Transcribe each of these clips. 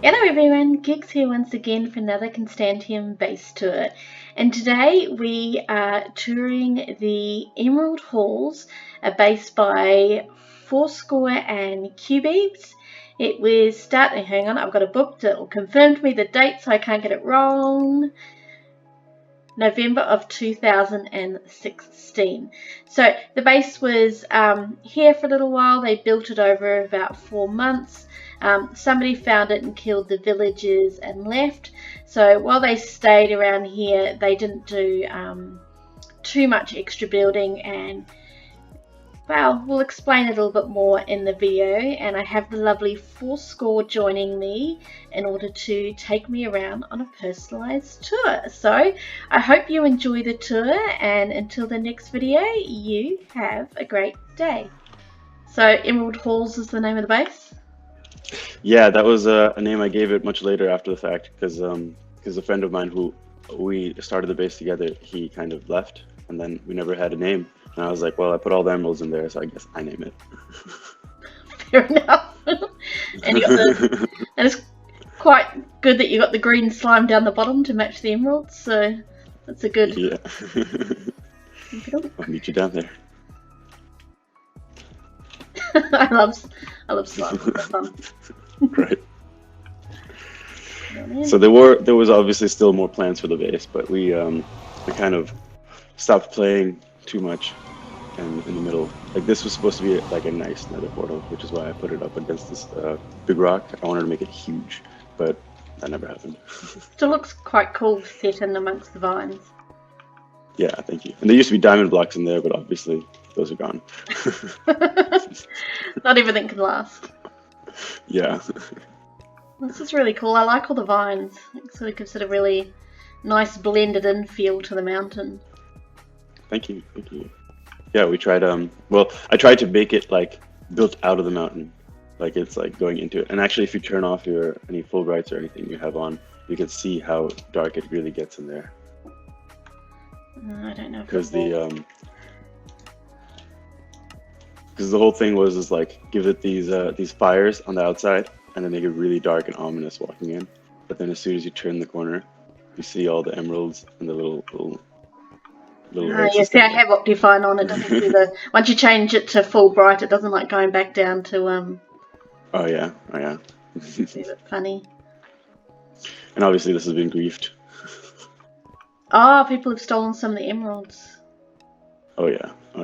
Hello everyone, Gigs here once again for another Constantiam base tour, and today we are touring the Emerald Halls, a base by Fourscore and Qbeebs. It was hang on, I've got a book that will confirm to me the date so I can't get it wrong. November of 2016. So the base was here for a little while. They built it over about 4 months. Somebody found it and killed the villagers and left. So while they stayed around here, they didn't do too much extra building, and well, we'll explain a little bit more in the video. And I have the lovely Fourscore joining me in order to take me around on a personalized tour. So I hope you enjoy the tour, and until the next video, you have a great day. So Emerald Halls is the name of the base? Yeah, that was a name I gave it much later after the fact, because a friend of mine who we started the base together, he kind of left, and then we never had a name. And I was like, well, I put all the emeralds in there, so I guess I name it. Fair enough. And it's quite good that you got the green slime down the bottom to match the emeralds, so that's a good... Yeah. I'll meet you down there. I love slime. It's fun. Right. So there was obviously still more plans for the base, but we kind of stopped playing too much in the middle. Like, this was supposed to be like a nice nether portal, which is why I put it up against this big rock. I wanted to make it huge, but that never happened. Still looks quite cool set in amongst the vines. Yeah, thank you. And there used to be diamond blocks in there, but obviously those are gone. Not everything can last. Yeah. This is really cool. I like all the vines. It sort of gives it a really nice blended in feel to the mountain. Thank you. Thank you. Yeah, we tried, well, I tried to make it like built out of the mountain. Like it's like going into it. And actually, if you turn off any full brights or anything you have on, you can see how dark it really gets in there. I don't know. Because the whole thing was like give it these fires on the outside and then make it really dark and ominous walking in. But then as soon as you turn the corner, you see all the emeralds and the little yes, I have Optifine on. It doesn't do the once you change it to full bright, it doesn't like going back down to Oh yeah. It's a bit funny. And obviously this has been griefed. Oh, people have stolen some of the emeralds. Oh yeah. Oh,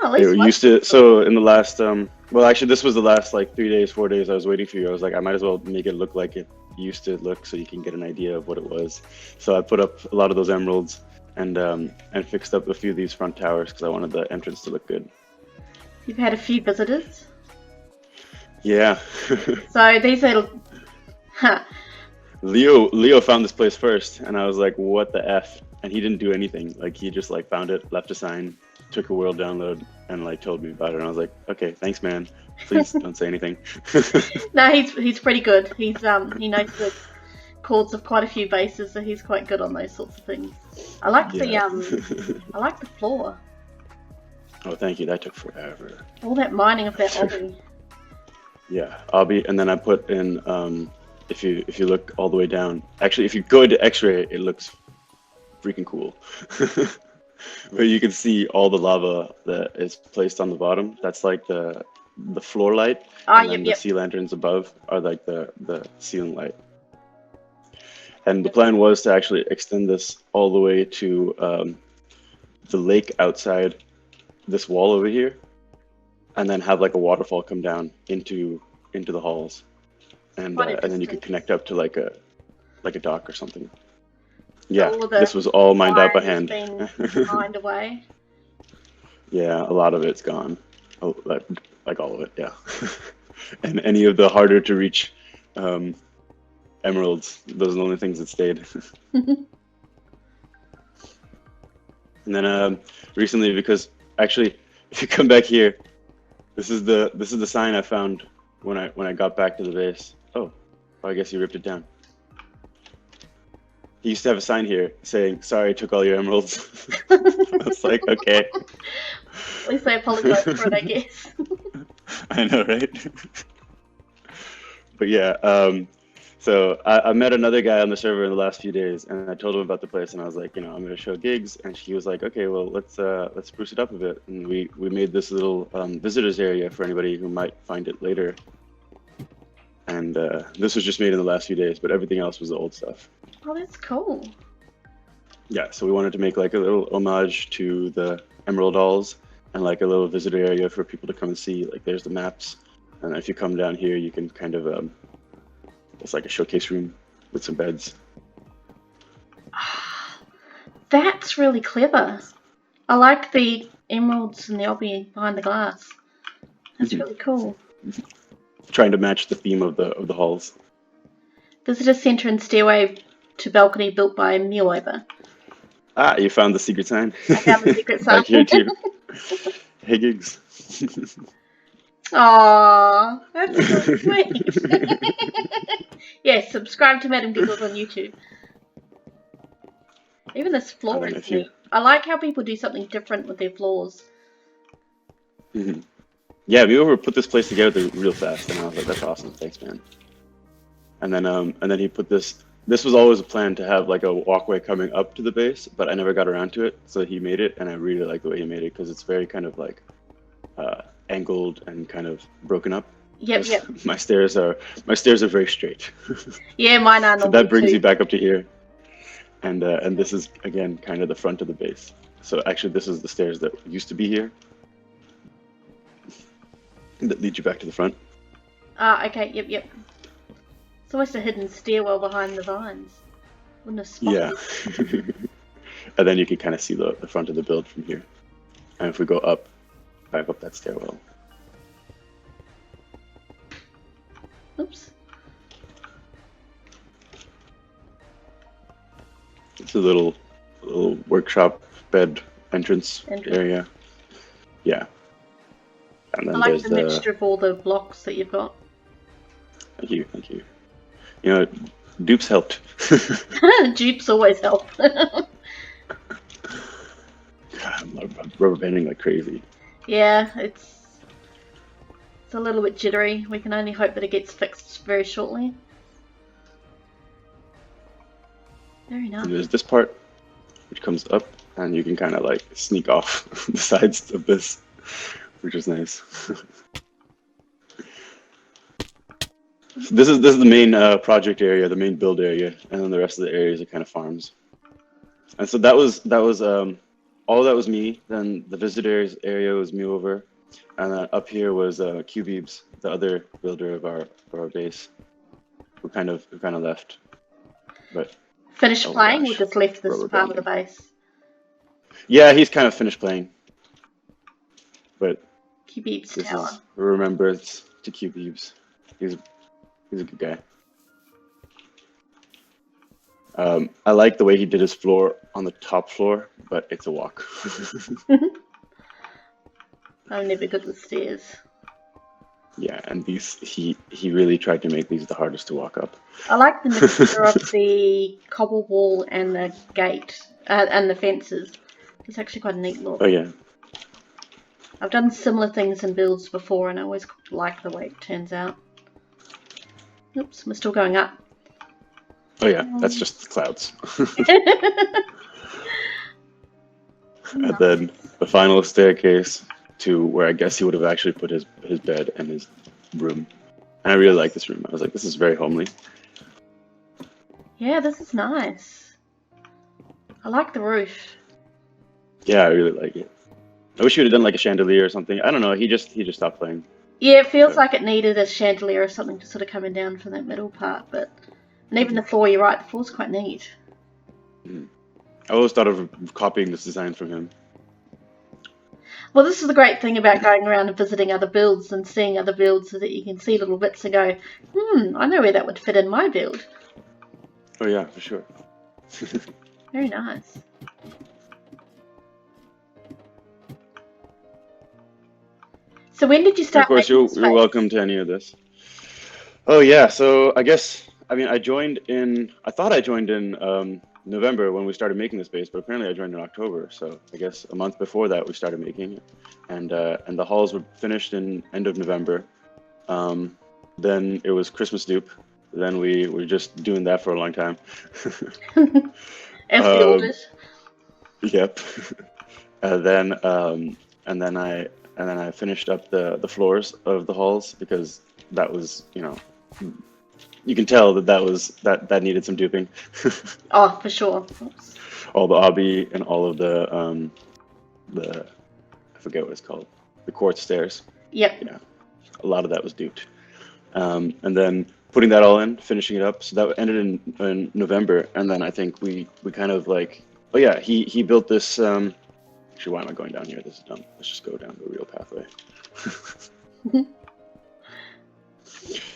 at least They used to. So in the last well, actually this was the last like 3 days, 4 days I was waiting for you. I was like, I might as well make it look like it used to look so you can get an idea of what it was. So I put up a lot of those emeralds and fixed up a few of these front towers because I wanted the entrance to look good. You've had a few visitors. Yeah. So these are Leo found this place first, and I was like, what the F? And he didn't do anything. Like, he just like found it, left a sign, took a world download, and like told me about it. And I was like, okay, thanks, man. Please don't say anything. No, he's pretty good. He knows the coords of quite a few bases, so he's quite good on those sorts of things. I like the I like the floor. Oh, thank you. That took forever. All that mining of that obby. Yeah, obby, and then I put in if you look all the way down. Actually, if you go into X-ray, it looks freaking cool. But you can see all the lava that is placed on the bottom. That's like the floor light, and then the sea lanterns above are like the ceiling light. And the plan was to actually extend this all the way to the lake outside this wall over here, and then have like a waterfall come down into the halls, and then you could connect up to like a dock or something. Yeah, this was all mined out by hand. Mined away. Yeah, a lot of it's gone. Oh, like all of it, yeah. And any of the harder to reach emeralds, those are the only things that stayed. And then recently, because actually, if you come back here, this is the sign I found when I got back to the base. Oh, I guess you ripped it down. He used to have a sign here saying, "Sorry, I took all your emeralds." I was like, okay. At least I apologize for it, I guess. I know, right? But yeah, so I met another guy on the server in the last few days, and I told him about the place, and I was like, you know, I'm going to show gigs, and he was like, okay, well, let's spruce it up a bit, and we made this little visitors area for anybody who might find it later. And this was just made in the last few days, but everything else was the old stuff. Oh, that's cool. Yeah, so we wanted to make like a little homage to the Emerald Dolls, and like a little visitor area for people to come and see. Like there's the maps, and if you come down here, you can kind of it's like a showcase room with some beds. That's really clever. I like the emeralds and the obby behind the glass. That's really cool. Trying to match the theme of the halls. Visitor center and stairway to balcony built by Mewover. Ah, you found the secret sign. I found the secret sign. Back here too. Hey gigs. Aww, that's so sweet. Yes, subscribe to MadamGiggles on YouTube. Even this floor is neat. I like how people do something different with their floors. Mm-hmm. Yeah, Mewover put this place together real fast, and I was like, "That's awesome, thanks, man." And then he put this. This was always a plan to have like a walkway coming up to the base, but I never got around to it. So he made it, and I really like the way he made it because it's very kind of like angled and kind of broken up. Yep. My stairs are very straight. Yeah, mine are. So that brings you back up to here, and this is again kind of the front of the base. So actually, this is the stairs that used to be here that lead you back to the front. Okay. Yep. It's almost a hidden stairwell behind the vines. Wouldn't have spotted. Yeah. And then you can kind of see the front of the build from here. And if we go back up that stairwell. Oops. It's a little workshop bed entrance area. Yeah. And then I like the mixture of all the blocks that you've got. Thank you. You know, dupes helped. Dupes always help. God, I'm rubber banding like crazy. Yeah, it's a little bit jittery. We can only hope that it gets fixed very shortly. Very nice. And there's this part which comes up, and you can kind of like sneak off the sides of this, which is nice. This is the main project area, the main build area, and then the rest of the areas are kind of farms. And so that was all that was me. Then the visitors area was Mewover, and then up here was Qbeebs, the other builder of our base, who kind of left. But finished playing, or just left this part of the base? Yeah, he's kind of finished playing. But Qbeebs this Tower. is a remembrance to Qbeebs. He's a good guy. I like the way he did his floor on the top floor, but it's a walk. I'm never good with stairs. Yeah, and these he really tried to make these the hardest to walk up. I like the mixture of the cobble wall and the gate and the fences. It's actually quite a neat look. Oh yeah. I've done similar things in builds before, and I always like the way it turns out. Oops, we're still going up. Oh yeah, that's just the clouds. And then the final staircase to where I guess he would have actually put his bed and his room. And I really like this room. I was like, this is very homely. Yeah, this is nice. I like the roof. Yeah, I really like it. I wish he would have done like a chandelier or something. I don't know. He just stopped playing. Yeah, it feels like it needed a chandelier or something to sort of coming down from that middle part, but and even the floor, you're right, the floor's quite neat. I always thought of copying this design from him. Well, this is the great thing about going around and visiting other builds and seeing other builds, so that you can see little bits and go, I know where that would fit in my build. Oh yeah, for sure. Very nice. So when did you start? Of course, you're welcome to any of this. Oh yeah, so I thought I joined in November when we started making the space, but apparently I joined in October. So I guess a month before that we started making it, and the halls were finished in end of November, and Then it was Christmas dupe. Then we were just doing that for a long time. As the oldest. Yep. And then I finished up the floors of the halls because that was, you can tell that needed some duping. Oh, for sure. Oops. All the obby and all of the I forget what it's called, the quartz stairs. Yep. Yeah, a lot of that was duped. And then putting that all in, finishing it up. So that ended in November, and then I think we kind of like, oh yeah, he built this. Actually, why am I going down here? This is dumb. Let's just go down the real pathway.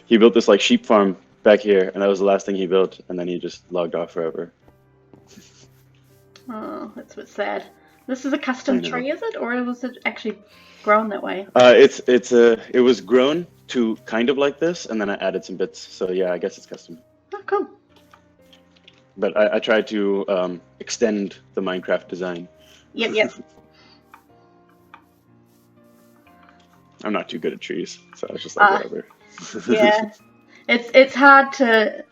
He built this like sheep farm back here, and that was the last thing he built, and then he just logged off forever. Oh, that's a bit sad. This is a custom tree, is it, or was it actually grown that way? It was grown to kind of like this, and then I added some bits. So yeah, I guess it's custom. Oh, cool. But I tried to extend the Minecraft design. Yep. I'm not too good at trees, so I was just like, whatever. Yeah, it's hard to.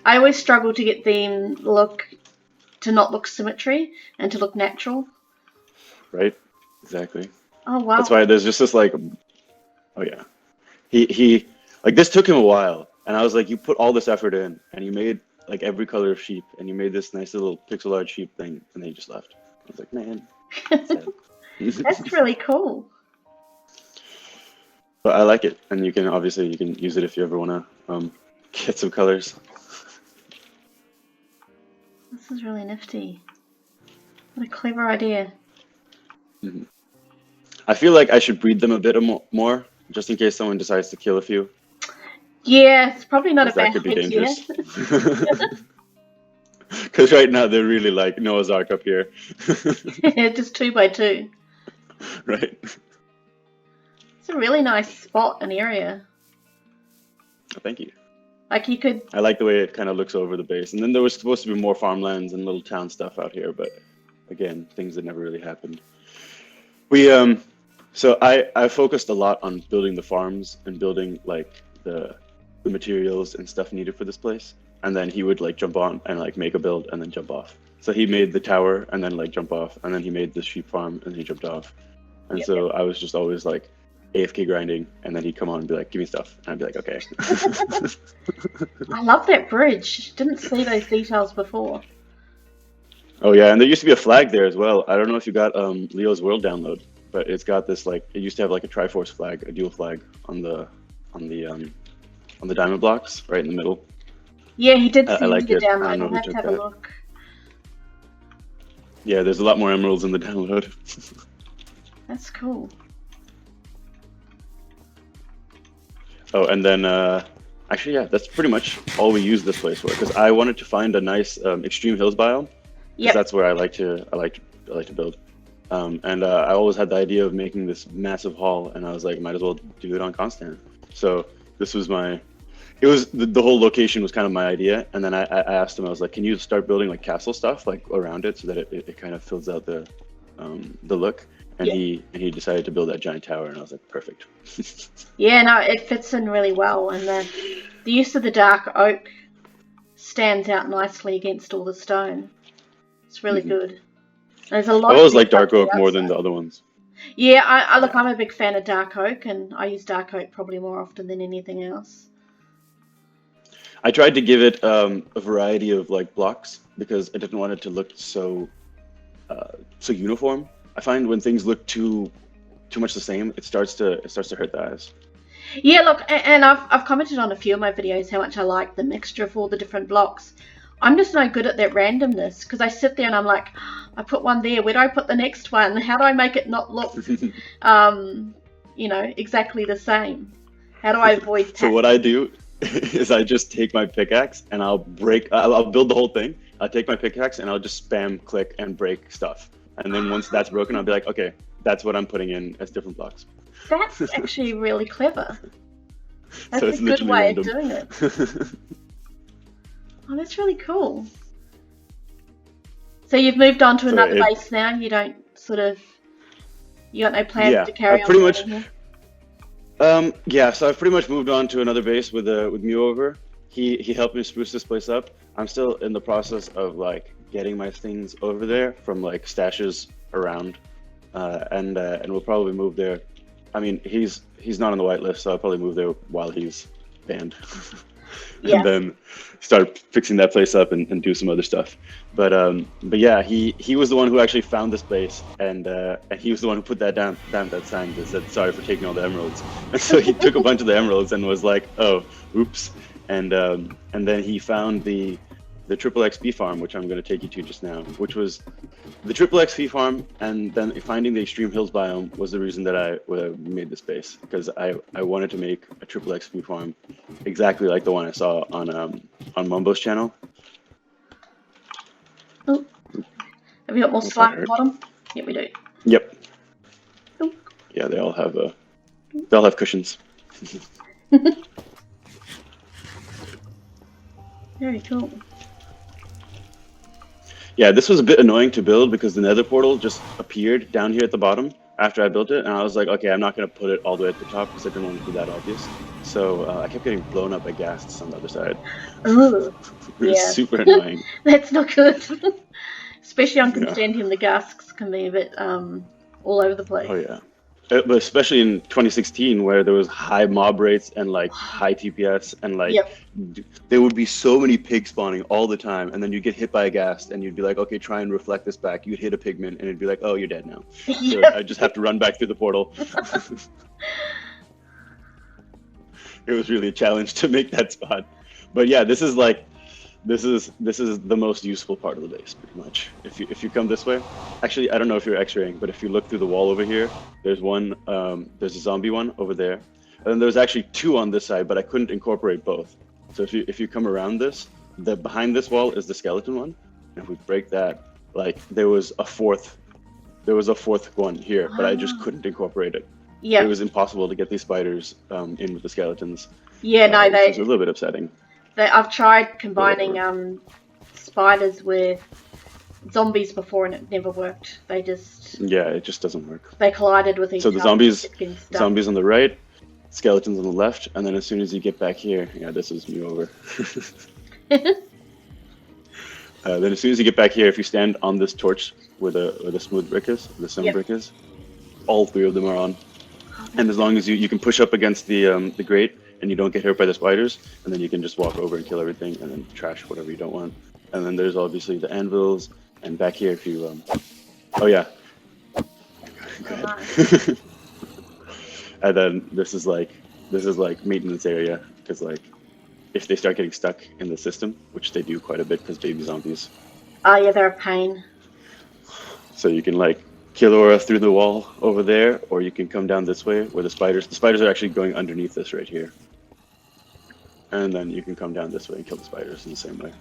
I always struggle to get them to not look symmetry and to look natural. Right. Exactly. Oh wow. That's why there's just this like, oh yeah, he like this took him a while, and I was like, you put all this effort in, and you made like every color of sheep, and you made this nice little pixel art sheep thing, and then you just left. I was like, man. That's really cool. But I like it, and you can use it if you ever want to get some colors. This is really nifty. What a clever idea. Mm-hmm. I feel like I should breed them a bit more, just in case someone decides to kill a few. Yeah, it's probably not a bad idea. That could be dangerous. Because right now they're really like Noah's Ark up here. Just 2 by 2. Right. It's a really nice spot and area. Oh, thank you. Like you could. I like the way it kind of looks over the base. And then there was supposed to be more farmlands and little town stuff out here, but again, things that never really happened. So I focused a lot on building the farms and building like the materials and stuff needed for this place. And then he would like jump on and like make a build and then jump off. So he made the tower and then like jump off, and then he made the sheep farm and he jumped off. And so I was just always like AFK grinding, and then he'd come on and be like, give me stuff. And I'd be like, okay. I love that bridge. Didn't see those details before. Oh yeah, and there used to be a flag there as well. I don't know if you got Leo's World download, but it's got this like, it used to have like a Triforce flag, a dual flag on the diamond blocks right in the middle. Yeah, he did send like me the it. download. I'll have to have a look. Yeah, there's a lot more emeralds in the download. That's cool. Oh, and then actually, yeah, that's pretty much all we use this place for. Because I wanted to find a nice extreme hills biome. Because that's where I like to build. And I always had the idea of making this massive hall, and I was like, might as well do it on Constantiam. So this was the whole location was kind of my idea. And then I asked him, I was like, can you start building like castle stuff like around it so that it kind of fills out the look? And he decided to build that giant tower, and I was like, perfect. Yeah, no, it fits in really well, and the use of the dark oak stands out nicely against all the stone. It's really good. There's a lot. I always like dark oak more than the other ones. Yeah, I'm a big fan of dark oak, and I use dark oak probably more often than anything else. I tried to give it a variety of like blocks because I didn't want it to look so uniform. I find when things look too much the same, it starts to hurt the eyes. Yeah, look, and I've commented on a few of my videos how much I like the mixture of all the different blocks. I'm just no good at that randomness because I sit there and I'm like, I put one there. Where do I put the next one? How do I make it not look, exactly the same? How do I avoid that? So what I do is I just take my pickaxe and I'll build the whole thing. I'll take my pickaxe and I'll just spam click and break stuff. And then once that's broken, I'll be like, okay, that's what I'm putting in as different blocks. That's actually really clever. That's a good way of doing it. Oh, that's really cool. So you've moved on to another base now. You don't you got no plans to carry on. Pretty much. Yeah, so I've pretty much moved on to another base with Mewover. He helped me spruce this place up. I'm still in the process of like getting my things over there from like stashes around, and we'll probably move there. I mean, he's not on the whitelist, so I'll probably move there while he's banned, Yeah. and then start fixing that place up and do some other stuff. But yeah, he was the one who actually found this place, and he was the one who put that down that sign that said sorry for taking all the emeralds. And so he took a bunch of the emeralds and was like, oh, oops, and then he found the triple XP farm, which I'm going to take you to just now, which was the triple XP farm, and then finding the extreme hills biome was the reason that I made this base, because I wanted to make a triple XP farm exactly like the one I saw on Mumbo's channel. Oh. Have you got more slime at the bottom? Yep, we do. Yep. Oh. Yeah, they all have cushions. Very cool. Yeah, this was a bit annoying to build because the nether portal just appeared down here at the bottom after I built it, and I was like, okay, I'm not going to put it all the way at the top because I didn't want to be that obvious. So I kept getting blown up by ghasts on the other side. Ooh, It was super annoying. That's not good. Especially on Constantiam, the ghasts can be a bit all over the place. Oh yeah. But especially in 2016, where there was high mob rates and like high TPS, and like there would be so many pigs spawning all the time, and then you get hit by a ghast, and you'd be like, okay, try and reflect this back. You'd hit a pigment, and it'd be like, oh, you're dead now. So I just have to run back through the portal. It was really a challenge to make that spot. But yeah, this is the most useful part of the base, pretty much. If you come this way, actually, I don't know if you're X-raying, but if you look through the wall over here, there's one, there's a zombie one over there, and then there's actually two on this side, but I couldn't incorporate both. So if you come around this, behind this wall is the skeleton one, and if we break that, like there was a fourth one here, but I just couldn't incorporate it. Yeah, it was impossible to get these spiders in with the skeletons. Yeah, no, which was a little bit upsetting. I've tried combining spiders with zombies before, and it never worked. It just doesn't work. They collided with each other. So the zombies on the right, skeletons on the left, and then as soon as you get back here, yeah, this is Mewover. Then as soon as you get back here, if you stand on this torch where the smooth brick is, the stone brick is, all three of them are on. And as long as you can push up against the grate and you don't get hurt by the spiders, and then you can just walk over and kill everything and then trash whatever you don't want. And then there's obviously the anvils, and back here if you oh yeah. Go ahead. And then this is like maintenance area, because like if they start getting stuck in the system, which they do quite a bit because baby zombies. Oh yeah, they're a pain. So you can like kill Aura through the wall over there, or you can come down this way where the spiders are actually going underneath this right here. And then you can come down this way and kill the spiders in the same way.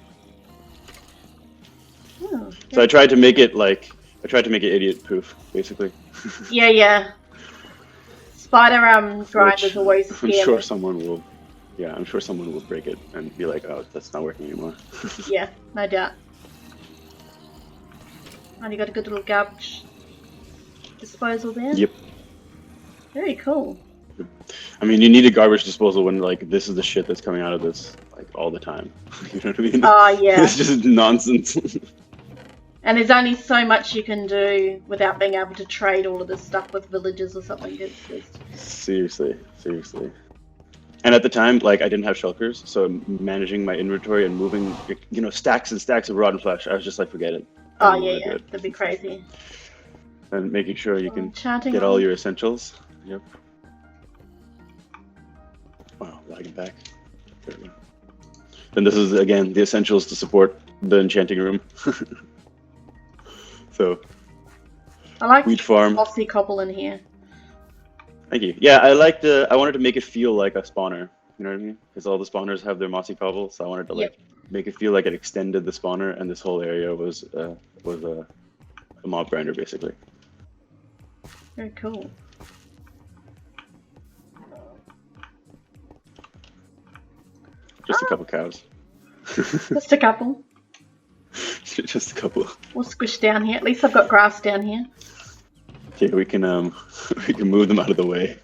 Oh, so I tried to make it idiot proof, basically. Yeah. Spider grind is always scary. I'm sure someone will break it and be like, oh, that's not working anymore. Yeah, no doubt. And you got a good little garbage disposal there? Yep. Very cool. I mean, you need a garbage disposal when like this is the shit that's coming out of this like all the time. You know what I mean? Oh yeah. It's just nonsense. And there's only so much you can do without being able to trade all of this stuff with villagers or something. Seriously. And at the time, like, I didn't have shulkers, so managing my inventory and moving, stacks and stacks of rotten flesh, I was just like, forget it. Oh yeah, that'd be crazy. And making sure you can get all your essentials. Yep. Wow, lagging back. There we go. Then this is, again, the essentials to support the enchanting room. So, I like wheat farm. Mossy cobble in here. Thank you. Yeah, I wanted to make it feel like a spawner. You know what I mean? Because all the spawners have their mossy cobble, so I wanted to make it feel like it extended the spawner, and this whole area was a mob grinder, basically. Very cool. Just a couple cows. Just a couple. Just a couple. We'll squish down here. At least I've got grass down here. Okay, we can move them out of the way.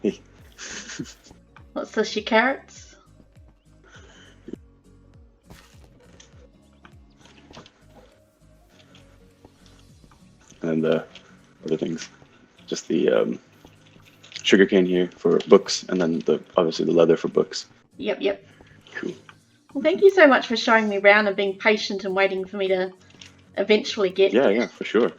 Hey. What's this, your carrots? And other things. Just the sugarcane here for books, and then obviously the leather for books. Yep. Cool. Well, thank you so much for showing me around and being patient and waiting for me to eventually get here. Yeah, for sure.